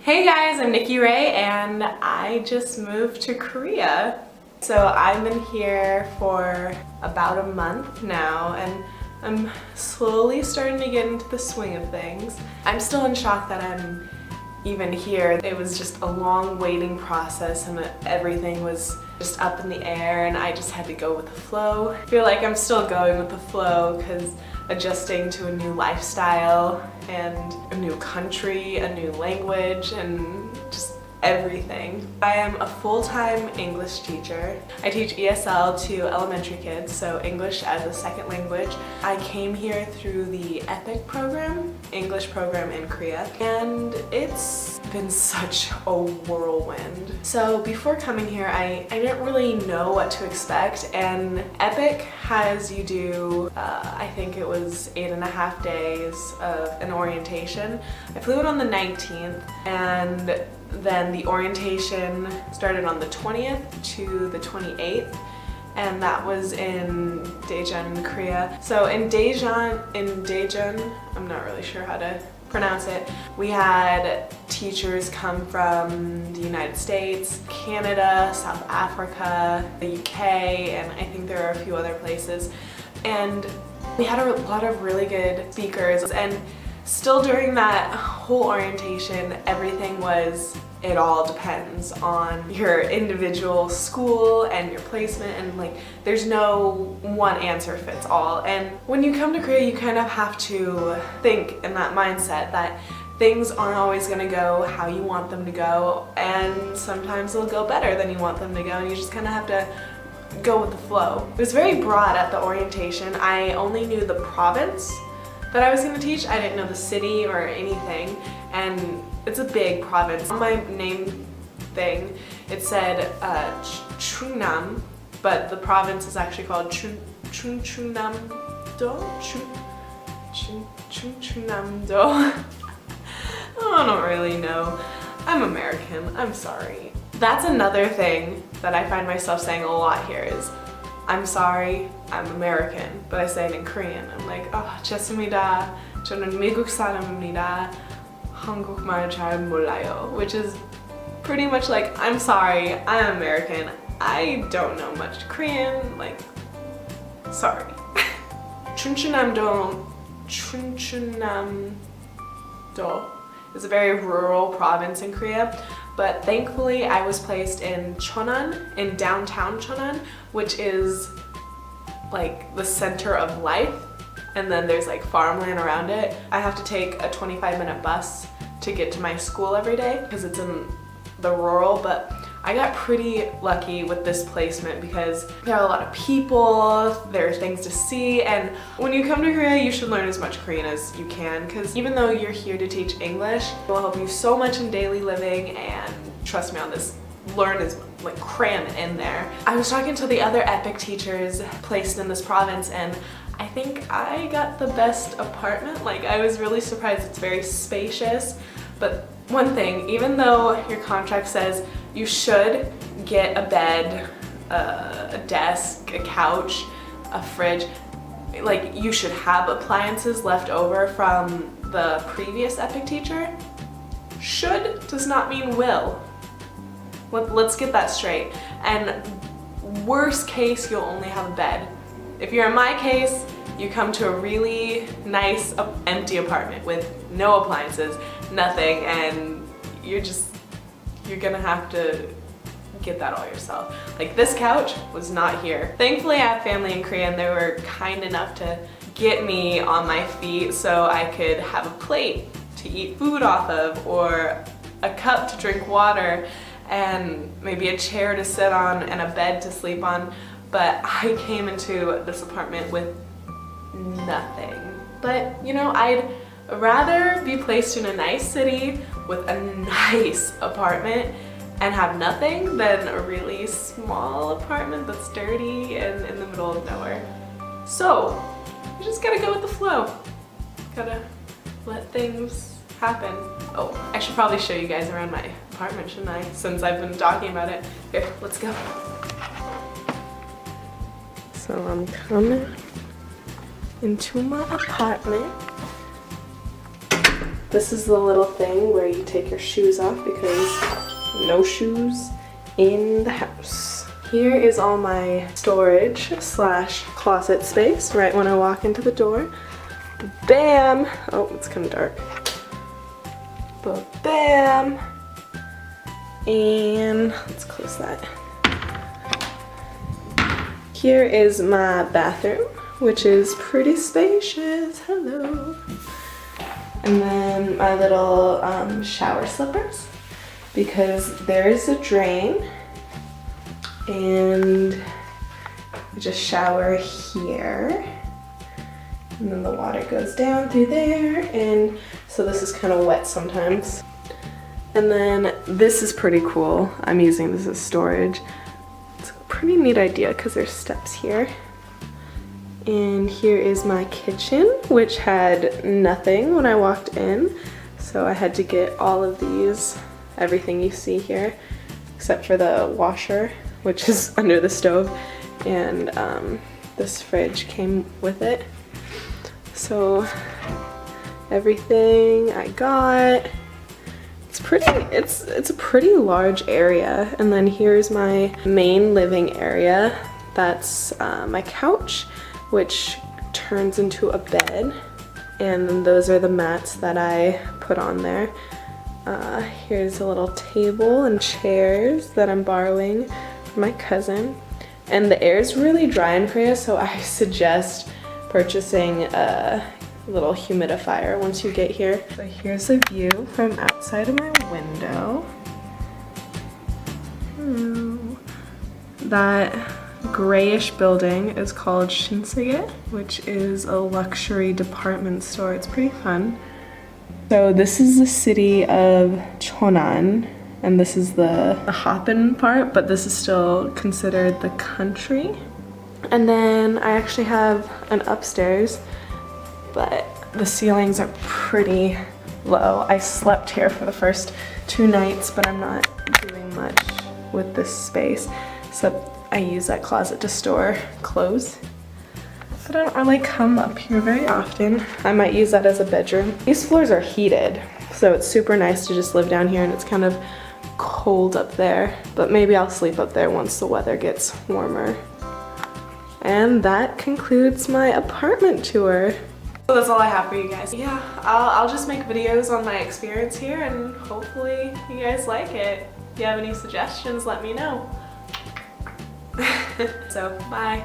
Hey guys, I'm Nikki Ray and I just moved to Korea. So I've been here for about a month now and I'm slowly starting to get into the swing of things. I'm still in shock that I'm even here. It was just a long waiting process and everything was just up in the air and I just had to go with the flow. I feel like I'm still going with the flow because adjusting to a new lifestyle and a new country, a new language, and just everything. I am a full-time English teacher. I teach ESL to elementary kids, so English as a second language. I came here through the EPIK program, English program in Korea, and it's been such a whirlwind. So before coming here, I didn't really know what to expect, and EPIK has you do, I think it was 8.5 days of an orientation. I flew in on the 19th, and then the orientation started on the 20th to the 28th, and that was in Daejeon, Korea. So in Daejeon, I'm not really sure how to pronounce it, we had teachers come from the United States, Canada, South Africa, the UK, and I think there are a few other places. And we had a lot of really good speakers, and still during that whole orientation, everything was, it all depends on your individual school and your placement, and like there's no one answer fits all. And when you come to Korea, you kind of have to think in that mindset that things aren't always going to go how you want them to go, and sometimes they'll go better than you want them to go, and you just kind of have to go with the flow. It was very broad at the orientation. I only knew the province that I was going to teach. I didn't know the city or anything, and it's a big province. On my name thing, it said Chungnam, but the province is actually called Chungnam-do? Chungnam-do? I don't really know. I'm American, I'm sorry. That's another thing that I find myself saying a lot here is, I'm sorry, I'm American, but I say it in Korean. I'm like, 죄송합니다. 저는 미국 사람입니다. 한국말 잘 몰라요, which is pretty much like, I'm sorry, I'm American. I don't know much Korean, like, sorry. Chuncheonam-do is a very rural province in Korea. But thankfully, I was placed in Cheonan, in downtown Cheonan, which is like the center of life. And then there's like farmland around it. I have to take a 25-minute bus to get to my school every day because it's in the rural, but I got pretty lucky with this placement because there are a lot of people, there are things to see, and when you come to Korea, you should learn as much Korean as you can, because even though you're here to teach English, it will help you so much in daily living, and trust me on this, learn as, like, cram it in there. I was talking to the other EPIK teachers placed in this province, and I think I got the best apartment. Like, I was really surprised. It's very spacious, but one thing, even though your contract says you should get a bed, a desk, a couch, a fridge, like you should have appliances left over from the previous EPIK teacher, should does not mean will. Let's get that straight. And worst case, you'll only have a bed. If you're in my case, you come to a really nice empty apartment with no appliances, nothing, and you're gonna have to get that all yourself. Like, this couch was not here. Thankfully, I have family in Korea and they were kind enough to get me on my feet so I could have a plate to eat food off of, or a cup to drink water, and maybe a chair to sit on and a bed to sleep on. But I came into this apartment with nothing. But you know, I'd rather be placed in a nice city with a nice apartment and have nothing than a really small apartment that's dirty and in the middle of nowhere. So you just gotta go with the flow. Gotta let things happen. Oh, I should probably show you guys around my apartment, shouldn't I? Since I've been talking about it. Here, let's go. So I'm coming into my apartment. This is the little thing where you take your shoes off because no shoes in the house. Here is all my storage slash closet space right when I walk into the door. Bam! Oh, it's kind of dark. But bam! And let's close that. Here is my bathroom, which is pretty spacious. Hello. And then my little shower slippers, because there's a drain and you just shower here. And then the water goes down through there, and so this is kind of wet sometimes. And then this is pretty cool. I'm using this as storage. It's a pretty neat idea because there's steps here. And here is my kitchen, which had nothing when I walked in. So I had to get all of these, everything you see here, except for the washer, which is under the stove. And this fridge came with it. So everything I got, it's a pretty large area. And then here's my main living area. That's my couch, which turns into a bed. And then those are the mats that I put on there. Here's a little table and chairs that I'm borrowing from my cousin. And the air is really dry in Korea, so I suggest purchasing a little humidifier once you get here. So here's a view from outside of my window. That grayish building is called Shinsegae, which is a luxury department store. It's pretty fun. So this is the city of Cheonan, and this is the Hopin part, but this is still considered the country. And then I actually have an upstairs, but the ceilings are pretty low. I slept here for the first 2 nights, but I'm not doing much with this space, except I use that closet to store clothes. But I don't really come up here very often. I might use that as a bedroom. These floors are heated, so it's super nice to just live down here, and it's kind of cold up there. But maybe I'll sleep up there once the weather gets warmer. And that concludes my apartment tour. So that's all I have for you guys. Yeah, I'll just make videos on my experience here, and hopefully you guys like it. If you have any suggestions, let me know. So, bye.